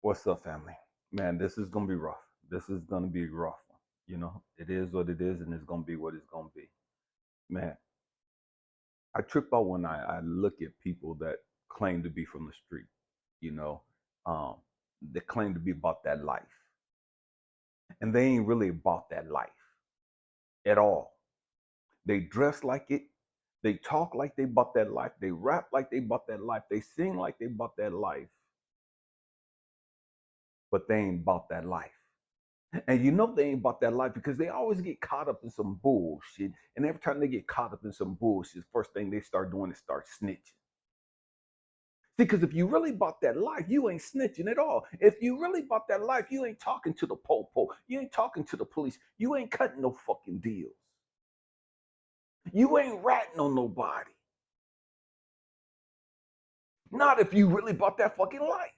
What's up, family? Man, this is gonna be rough. This is gonna be a rough one. It is what it is, and it's gonna be what it's gonna be. Man, I trip out when I look at people that claim to be from the street. You know, um, they claim to be about that life, and they ain't really about that life at all. They dress like it. They talk like they about that life. They rap like they about that life. They sing like they about that life, but they ain't about that life. And they ain't about that life because they always get caught up in some bullshit. And every time they get caught up in some bullshit, first thing they start doing is start snitching. See, because if you really bought that life, you ain't snitching at all. If you really bought that life, you ain't talking to the popo. You ain't talking to the police. You ain't cutting no fucking deals. You ain't ratting on nobody. Not if you really bought that fucking life.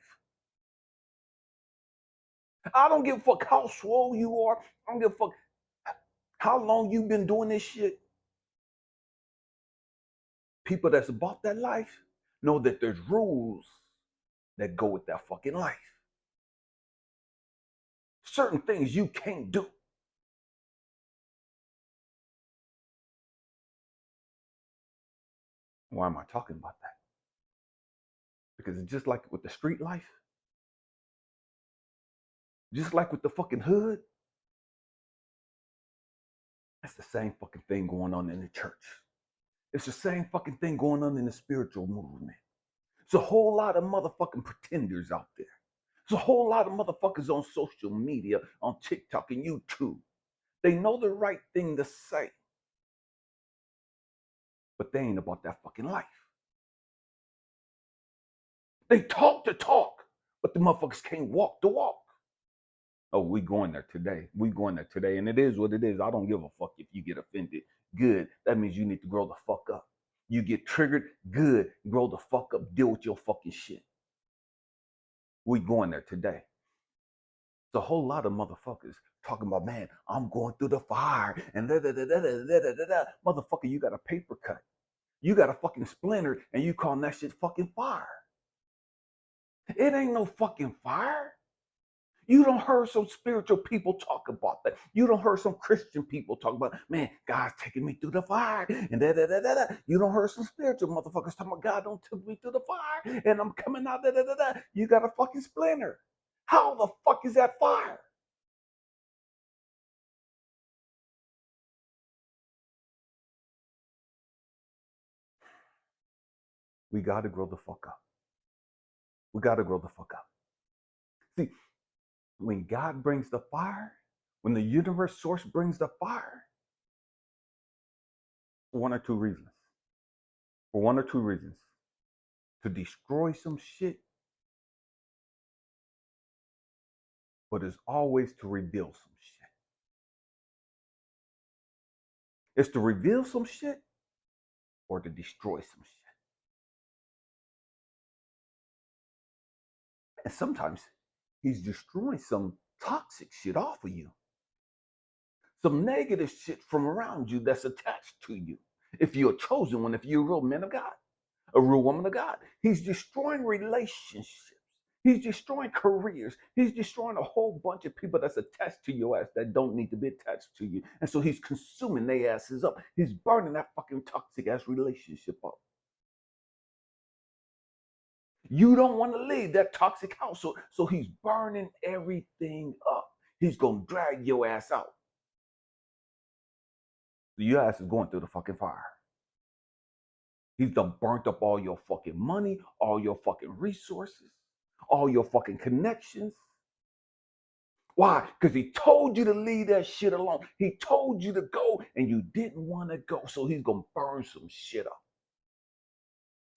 I don't give a fuck how swole you are. I don't give a fuck how long you've been doing this shit. People that's about that life know that there's rules that go with that fucking life. Certain things you can't do. Why am I talking about that? Because it's just like with the street life, just like with the fucking hood, it's the same fucking thing going on in the church. It's the same fucking thing going on in the spiritual movement. It's a whole lot of motherfucking pretenders out there. It's a whole lot of motherfuckers on social media, on TikTok and YouTube. They know the right thing to say, but they ain't about that fucking life. They talk the talk, but the motherfuckers can't walk the walk. Oh, we going there today. We going there today. And it is what it is. I don't give a fuck if you get offended. Good. That means you need to grow the fuck up. You get triggered. Good. Grow the fuck up. Deal with your fucking shit. We going there today. It's a whole lot of motherfuckers talking about, man, I'm going through the fire. And da da da da da da da da. Motherfucker, you got a paper cut. You got a fucking splinter and you calling that shit fucking fire. It ain't no fucking fire. You don't heard some spiritual people talk about that. You don't heard some Christian people talk about, man, God's taking me through the fire. And da da da da da. You don't heard some spiritual motherfuckers talking about God don't take me through the fire. And I'm coming out da da da da. You got a fucking splinter. How the fuck is that fire? We gotta grow the fuck up. We gotta grow the fuck up. See, when God brings the fire, when the universe source brings the fire, for one or two reasons. For one or two reasons. To destroy some shit, but it's always to reveal some shit. It's to reveal some shit or to destroy some shit. And sometimes he's destroying some toxic shit off of you, some negative shit from around you that's attached to you. If you're a chosen one, if you're a real man of God, a real woman of God, he's destroying relationships. He's destroying careers. He's destroying a whole bunch of people that's attached to your ass that don't need to be attached to you. And so he's consuming their asses up. He's burning that fucking toxic ass relationship up. You don't want to leave that toxic household. So he's burning everything up. He's going to drag your ass out. Your ass is going through the fucking fire. He's done burnt up all your fucking money, all your fucking resources, all your fucking connections. Why? Because he told you to leave that shit alone. He told you to go and you didn't want to go. So he's going to burn some shit up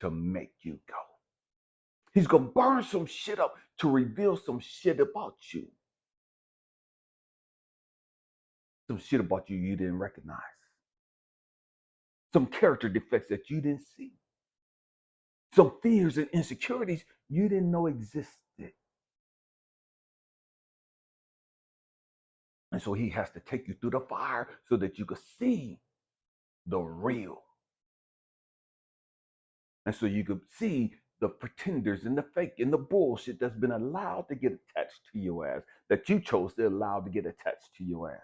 to make you go. He's going to burn some shit up to reveal some shit about you. Some shit about you didn't recognize. Some character defects that you didn't see. Some fears and insecurities you didn't know existed. And so he has to take you through the fire so that you could see the real. And so you could see the pretenders and the fake and the bullshit that's been allowed to get attached to your ass, that you chose to allow to get attached to your ass.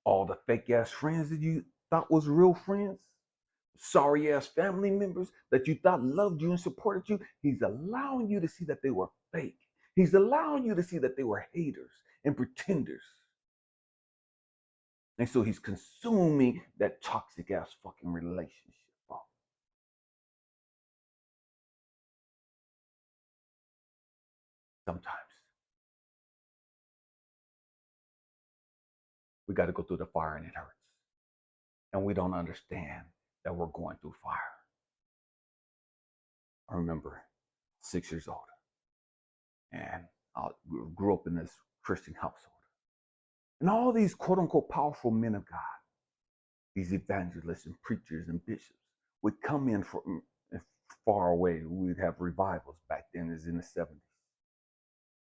All the fake ass friends that you thought was real friends, sorry ass family members that you thought loved you and supported you, he's allowing you to see that they were fake. He's allowing you to see that they were haters and pretenders. And so he's consuming that toxic ass fucking relationship. Sometimes we got to go through the fire and it hurts. And we don't understand that we're going through fire. I remember 6 years old, and I grew up in this Christian household. And all these quote unquote powerful men of God, these evangelists and preachers and bishops, would come in from far away. We'd have revivals back then, as in the 70s.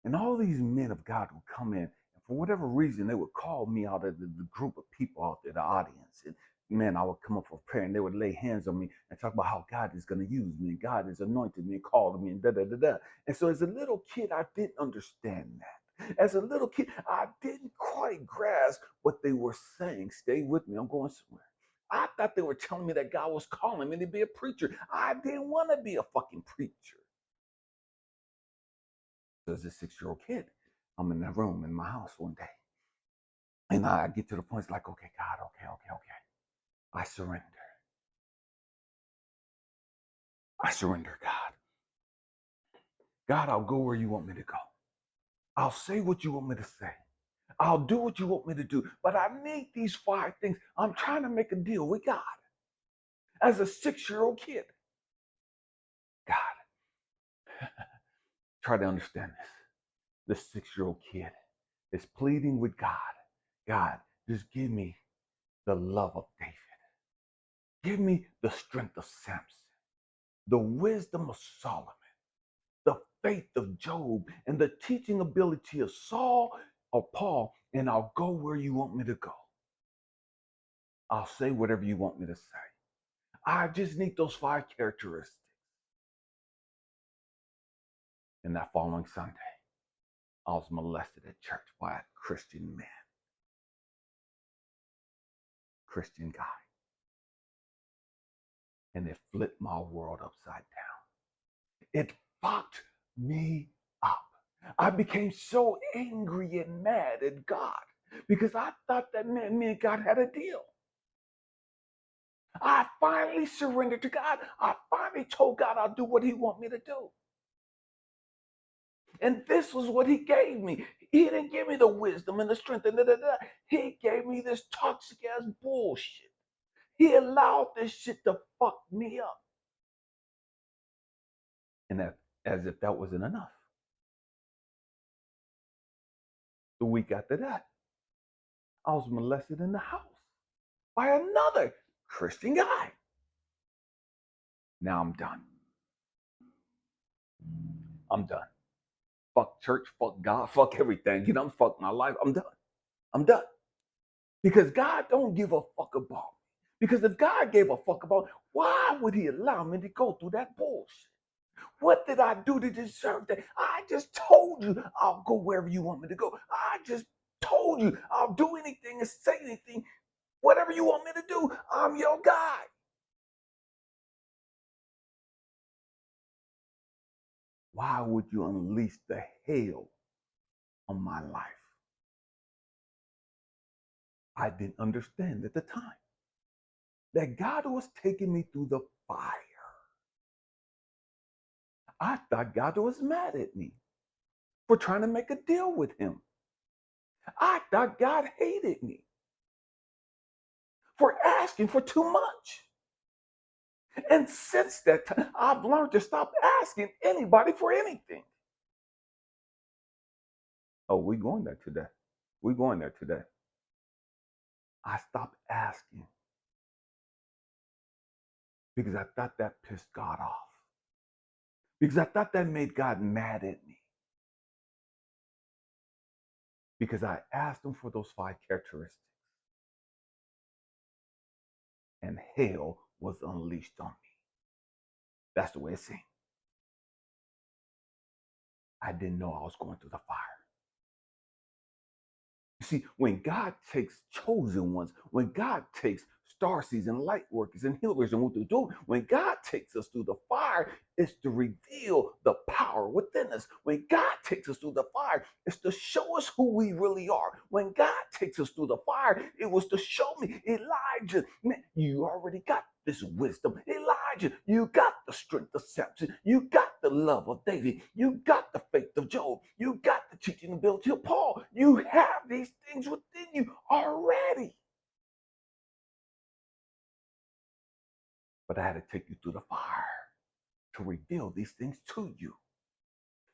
And all these men of God would come in, and for whatever reason, they would call me out of the group of people out there, the audience. And man, I would come up for prayer, and they would lay hands on me and talk about how God is going to use me, and God has anointed me and called me, and da da da da. And so, as a little kid, I didn't understand that. As a little kid, I didn't quite grasp what they were saying. Stay with me, I'm going somewhere. I thought they were telling me that God was calling me to be a preacher. I didn't want to be a fucking preacher. As a 6-year-old kid, I'm in that room in my house one day. And I get to the point, it's like, okay, God, okay. I surrender. I surrender, God. God, I'll go where you want me to go. I'll say what you want me to say. I'll do what you want me to do. But I need these 5 things. I'm trying to make a deal with God. As a 6-year-old kid. God, try to understand this. This 6-year-old kid is pleading with God. God, just give me the love of David. Give me the strength of Samson, the wisdom of Solomon, the faith of Job, and the teaching ability of Saul or Paul, and I'll go where you want me to go. I'll say whatever you want me to say. I just need those 5 characteristics. And that following Sunday, I was molested at church by a Christian man, Christian guy. And it flipped my world upside down. It fucked me up. I became so angry and mad at God because I thought that me and God had a deal. I finally surrendered to God. I finally told God I'll do what he wants me to do. And this was what he gave me. He didn't give me the wisdom and the strength and da. He gave me this toxic ass bullshit. He allowed this shit to fuck me up. And that, as if that wasn't enough. The week after that, I was molested in the house by another Christian guy. Now I'm done. I'm done. Fuck church, fuck God, fuck everything. Fuck my life. I'm done. I'm done. Because God don't give a fuck about me. Because if God gave a fuck about me, why would he allow me to go through that bullshit? What did I do to deserve that? I just told you I'll go wherever you want me to go. I just told you I'll do anything and say anything. Whatever you want me to do, I'm your guy. Why would you unleash the hell on my life? I didn't understand at the time that God was taking me through the fire. I thought God was mad at me for trying to make a deal with him. I thought God hated me for asking for too much. And since that time, I've learned to stop asking anybody for anything. Oh, we're going there today. We're going there today. I stopped asking because I thought that pissed God off. Because I thought that made God mad at me. Because I asked him for those 5 characteristics. And hell was unleashed on me. That's the way it seemed. I didn't know I was going through the fire. You see, when God takes chosen ones, when God takes star seeds and light workers and healers and what to do, when God takes us through the fire, it's to reveal the power within us. When God takes us through the fire, it's to show us who we really are. When God takes us through the fire, it was to show me, Elijah, man, you already got this wisdom. Elijah, you got the strength of Samson. You got the love of David. You got the faith of Job. You got the teaching ability of Paul. You have these things within you already. But I had to take you through the fire to reveal these things to you.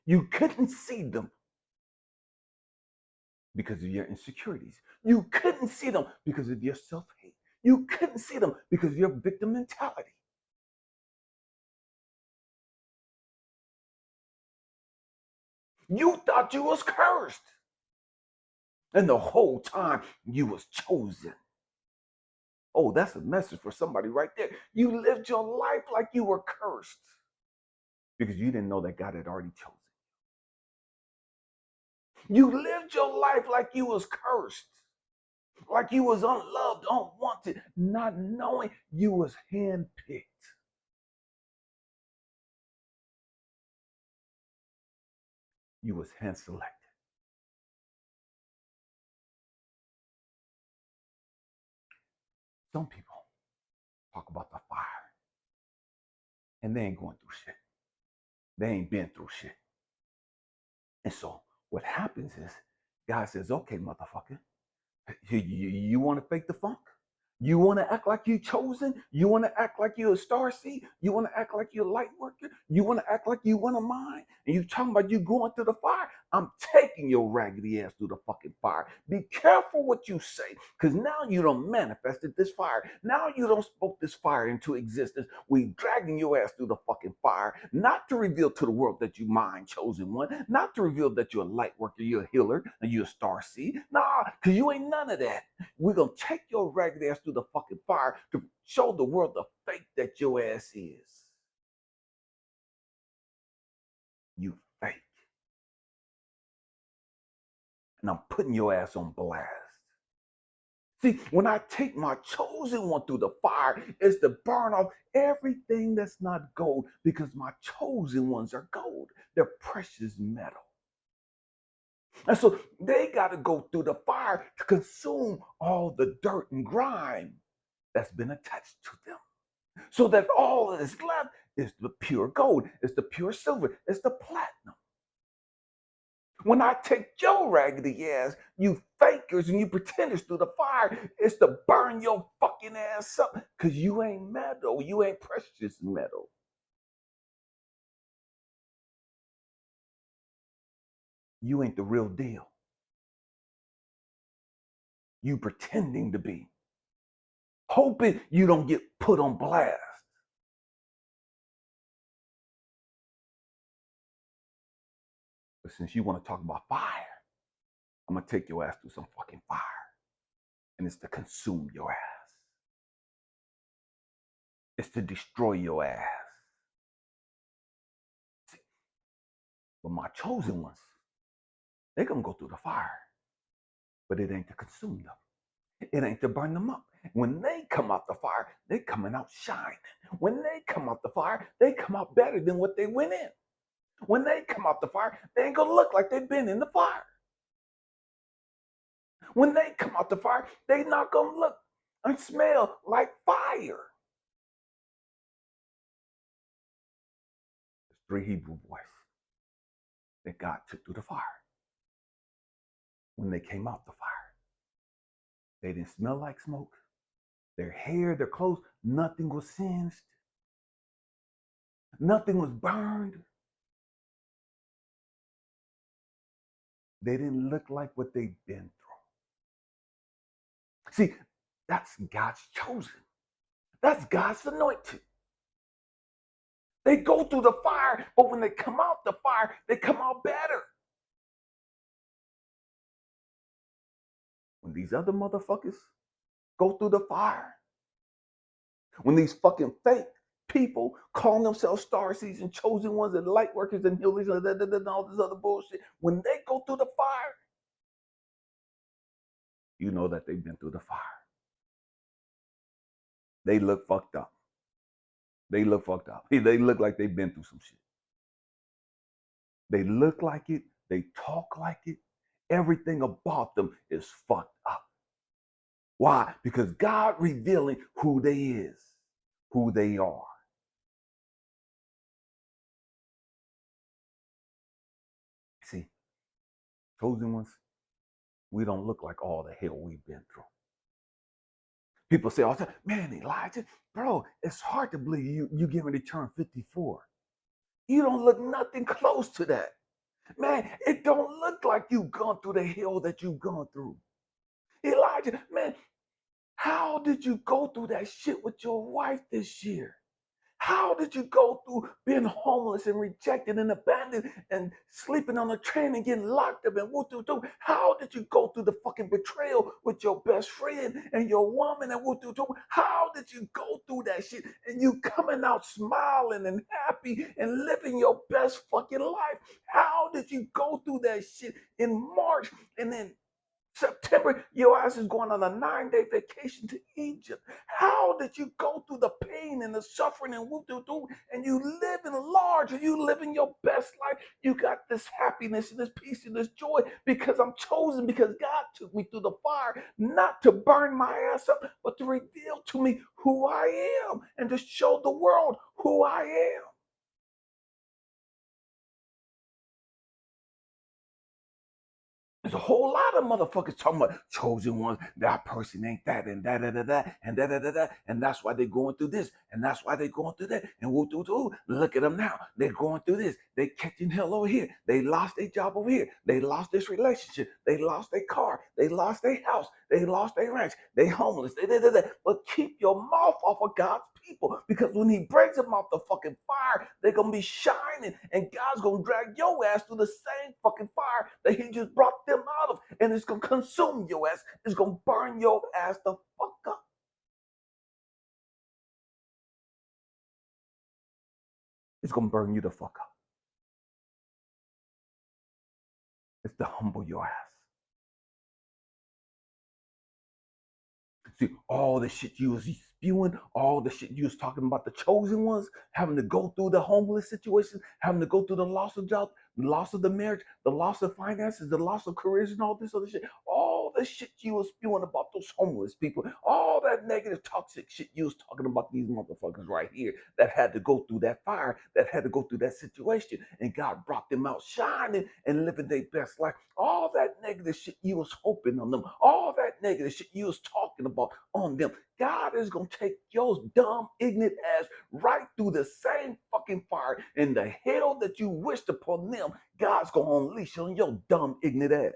You couldn't see them because of your insecurities. You couldn't see them because of your self-hate. You couldn't see them because of your victim mentality. You thought you was cursed. And the whole time you was chosen. Oh, that's a message for somebody right there. You lived your life like you were cursed because you didn't know that God had already chosen. You lived your life like you was cursed, like you was unloved, unwanted, not knowing you was handpicked. You was hand selected. Some people talk about the fire and they ain't going through shit. They ain't been through shit. And so what happens is God says, okay, motherfucker, you want to fake the funk? You want to act like you chosen? You want to act like you're a star seed? You want to act like you're a light worker? You want to act like you one of mine? And you talking about you going through the fire? I'm taking your raggedy ass through the fucking fire. Be careful what you say, because now you don't manifested this fire. Now you don't spoke this fire into existence. We dragging your ass through the fucking fire, not to reveal to the world that you mine chosen one, not to reveal that you're a light worker, you're a healer, and you're a star seed. Nah, because you ain't none of that. We're going to take your ragged ass through the fucking fire to show the world the fake that your ass is. You fake. And I'm putting your ass on blast. See, when I take my chosen one through the fire, it's to burn off everything that's not gold, because my chosen ones are gold. They're precious metal. And so they got to go through the fire to consume all the dirt and grime that's been attached to them, so that all that is left is the pure gold, it's the pure silver, it's the platinum. When I take your raggedy ass, you fakers and you pretenders through the fire, it's to burn your fucking ass up, because you ain't metal, you ain't precious metal. You ain't the real deal. You pretending to be, hoping you don't get put on blast. But since you want to talk about fire, I'm going to take your ass through some fucking fire. And it's to consume your ass. It's to destroy your ass. See, but my chosen ones, they're going to go through the fire. But it ain't to consume them. It ain't to burn them up. When they come out the fire, they coming out shining. When they come out the fire, they come out better than what they went in. When they come out the fire, they ain't going to look like they've been in the fire. When they come out the fire, they not going to look and smell like fire. There's 3 Hebrew boys that God took through the fire. When they came out the fire, they didn't smell like smoke. Their hair, their clothes, nothing was singed. Nothing was burned. They didn't look like what they'd been through. See, that's God's chosen. That's God's anointed. They go through the fire, but when they come out the fire, they come out better. When these other motherfuckers go through the fire, when these fucking fake people calling themselves star seeds and chosen ones and light workers and healers and all this other bullshit, when they go through the fire, you know that they've been through the fire. They look fucked up. They look fucked up. They look like they've been through some shit. They look like it. They talk like it. Everything about them is fucked up. Why? Because God revealing who they is, who they are. See, chosen ones, we don't look like all the hell we've been through. People say all the time, man, Elijah, bro, it's hard to believe you getting ready to turn 54. You don't look nothing close to that. Man, it don't look like you've gone through the hell that you've gone through. Elijah, man, how did you go through that shit with your wife this year? How did you go through being homeless and rejected and abandoned and sleeping on a train and getting locked up and woo-doo-doo? How did you go through the fucking betrayal with your best friend and your woman and woo-doo-doo? How did you go through that shit and you coming out smiling and happy and living your best fucking life? How did you go through that shit in March and then September, your ass is going on a 9-day vacation to Egypt. How did you go through the pain and the suffering and whoop-doo-doo, and you live in large, and you live in your best life? You got this happiness and this peace and this joy because I'm chosen, because God took me through the fire, not to burn my ass up, but to reveal to me who I am and to show the world who I am. There's a whole lot of motherfuckers talking about chosen ones. That person ain't that and that and that's why they're going through this and that's why they're going through that and woo doo doo. Look at them now. They're going through this. They catching hell over here. They lost their job over here. They lost this relationship. They lost their car. They lost their house. They lost their ranch. They homeless. But keep your mouth off of God's people, because when He brings them off the fucking fire, they're gonna be shining, and God's gonna drag your ass through the same fucking fire that He just brought them out of, and it's gonna consume your ass. It's gonna burn your ass the fuck up. It's gonna burn you the fuck up. It's to humble your ass. See, all the shit you was spewing, all the shit you was talking about, the chosen ones, having to go through the homeless situation, having to go through the loss of job, the loss of the marriage, the loss of finances, the loss of careers, and all this other shit. All the shit you was spewing about those homeless people, all that negative, toxic shit you was talking about these motherfuckers right here that had to go through that fire, that had to go through that situation, and God brought them out shining and living their best life. All that negative shit you was hoping on them, all that negative shit you was talking about on them, God is gonna take your dumb, ignorant ass right through the same fucking fire, and the hell that you wished upon them, God's gonna unleash on your dumb, ignorant ass.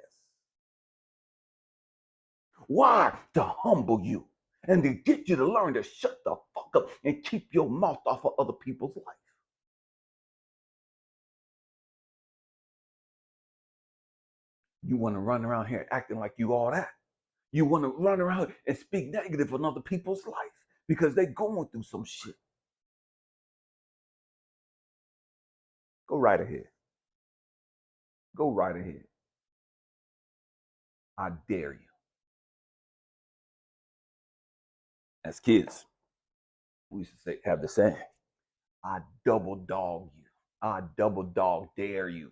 Why? To humble you and to get you to learn to shut the fuck up and keep your mouth off of other people's life. You want to run around here acting like you all that. You want to run around and speak negative on other people's life because they're going through some shit. Go right ahead. Go right ahead. I dare you. As kids, we used to say, have the saying, I double dog you. I double dog dare you.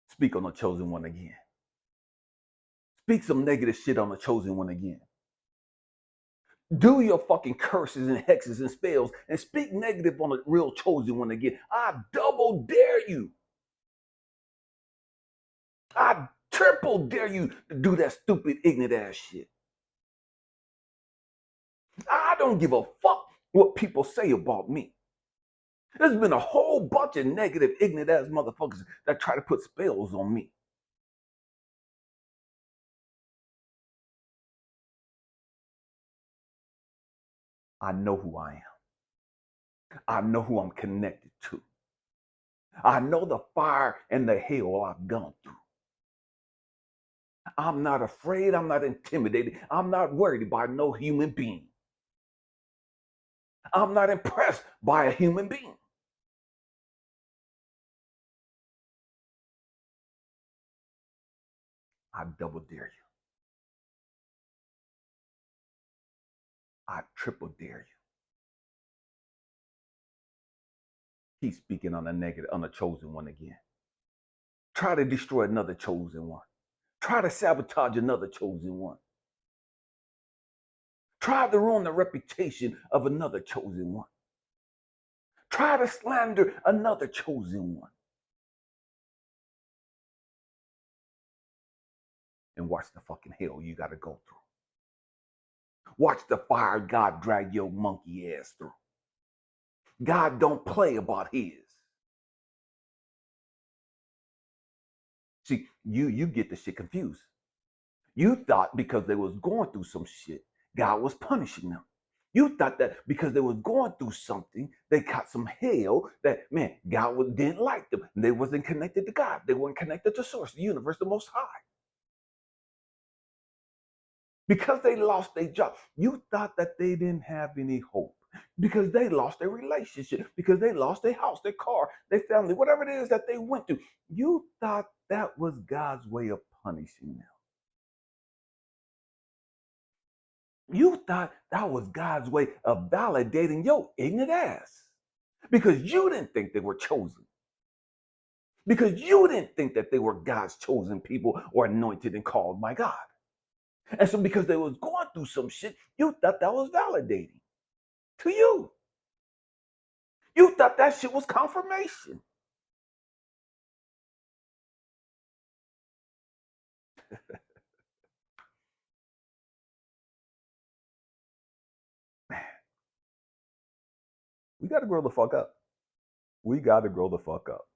Speak on the chosen one again. Speak some negative shit on the chosen one again. Do your fucking curses and hexes and spells and speak negative on the real chosen one again. I double dare you. I triple dare you to do that stupid, ignorant ass shit. I don't give a fuck what people say about me. There's been a whole bunch of negative, ignorant ass motherfuckers that try to put spells on me. I know who I am. I know who I'm connected to. I know the fire and the hell I've gone through. I'm not afraid. I'm not intimidated. I'm not worried by no human being. I'm not impressed by a human being. I double dare you. I triple dare you. He's speaking on a negative, on a chosen one again. Try to destroy another chosen one. Try to sabotage another chosen one. Try to ruin the reputation of another chosen one. Try to slander another chosen one. And watch the fucking hell you got to go through. Watch the fire God drag your monkey ass through. God don't play about his. See, you get the shit confused. You thought because they was going through some shit, God was punishing them. You thought that because they was going through something, they got some hell that, man, God didn't like them. They wasn't connected to God. They weren't connected to source, the universe, the most high. Because they lost their job, you thought that they didn't have any hope. Because they lost their relationship, because they lost their house, their car, their family, whatever it is that they went through. You thought that was God's way of punishing them. You thought that was God's way of validating your ignorant ass. Because you didn't think they were chosen. Because you didn't think that they were God's chosen people or anointed and called by God. And so because they was going through some shit, you thought that was validating to you. You thought that shit was confirmation. Man, we got to grow the fuck up. We got to grow the fuck up.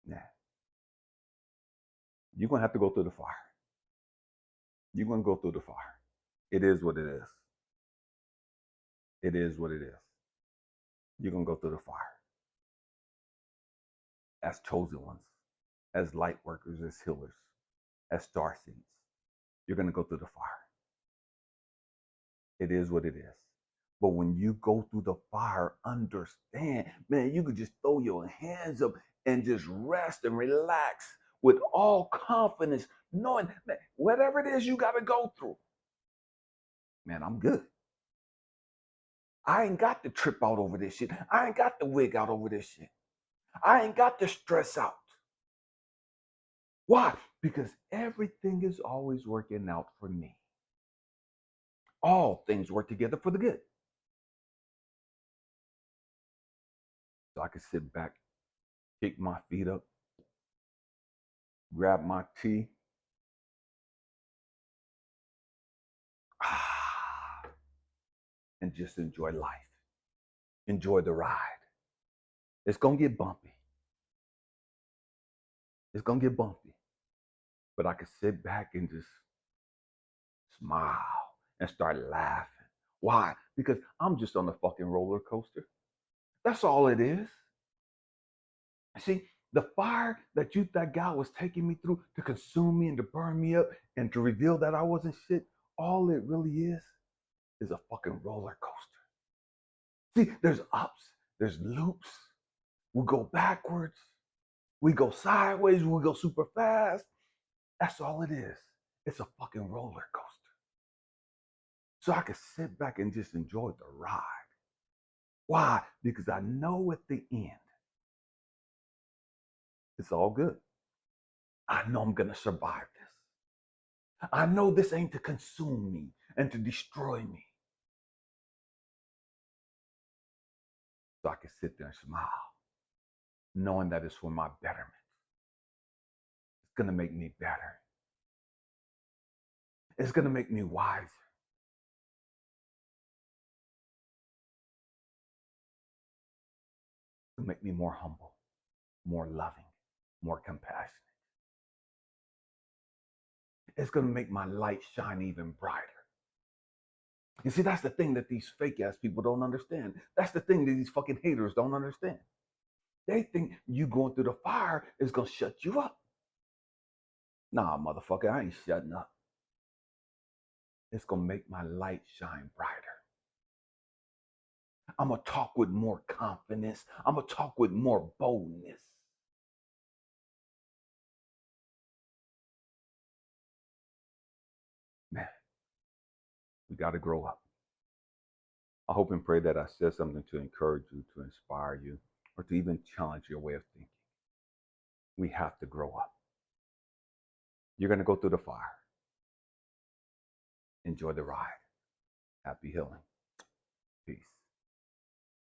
Yeah. You're going to have to go through the fire. You're going to go through the fire. It is what it is. It is what it is. You're going to go through the fire. As chosen ones, as light workers, as healers, as star seeds, you're going to go through the fire. It is what it is. But when you go through the fire, understand, man, you could just throw your hands up and just rest and relax with all confidence, knowing that whatever it is you got to go through, man, I'm good. I ain't got to trip out over this shit. I ain't got to wig out over this shit. I ain't got to stress out. Why? Because everything is always working out for me. All things work together for the good. So I can sit back, kick my feet up, grab my tea, and just enjoy life. Enjoy the ride. It's going to get bumpy. It's going to get bumpy. But I can sit back and just smile and start laughing. Why? Because I'm just on a fucking roller coaster. That's all it is. See, the fire that God was taking me through to consume me and to burn me up and to reveal that I wasn't shit, all it really is a fucking roller coaster. See, there's ups, there's loops. We go backwards, we go sideways, we go super fast. That's all it is. It's a fucking roller coaster. So I can sit back and just enjoy the ride. Why? Because I know at the end, it's all good. I know I'm going to survive this. I know this ain't to consume me and to destroy me. So I can sit there and smile, knowing that it's for my betterment. It's going to make me better. It's going to make me wiser. It's going to make me more humble, more loving, more compassionate. It's going to make my light shine even brighter. You see, that's the thing that these fake ass people don't understand. That's the thing that these fucking haters don't understand. They think you going through the fire is going to shut you up. Nah, motherfucker, I ain't shutting up. It's going to make my light shine brighter. I'm going to talk with more confidence. I'm going to talk with more boldness. Man, we got to grow up. I hope and pray that I said something to encourage you, to inspire you, or to even challenge your way of thinking. We have to grow up. You're going to go through the fire. Enjoy the ride. Happy healing. Peace.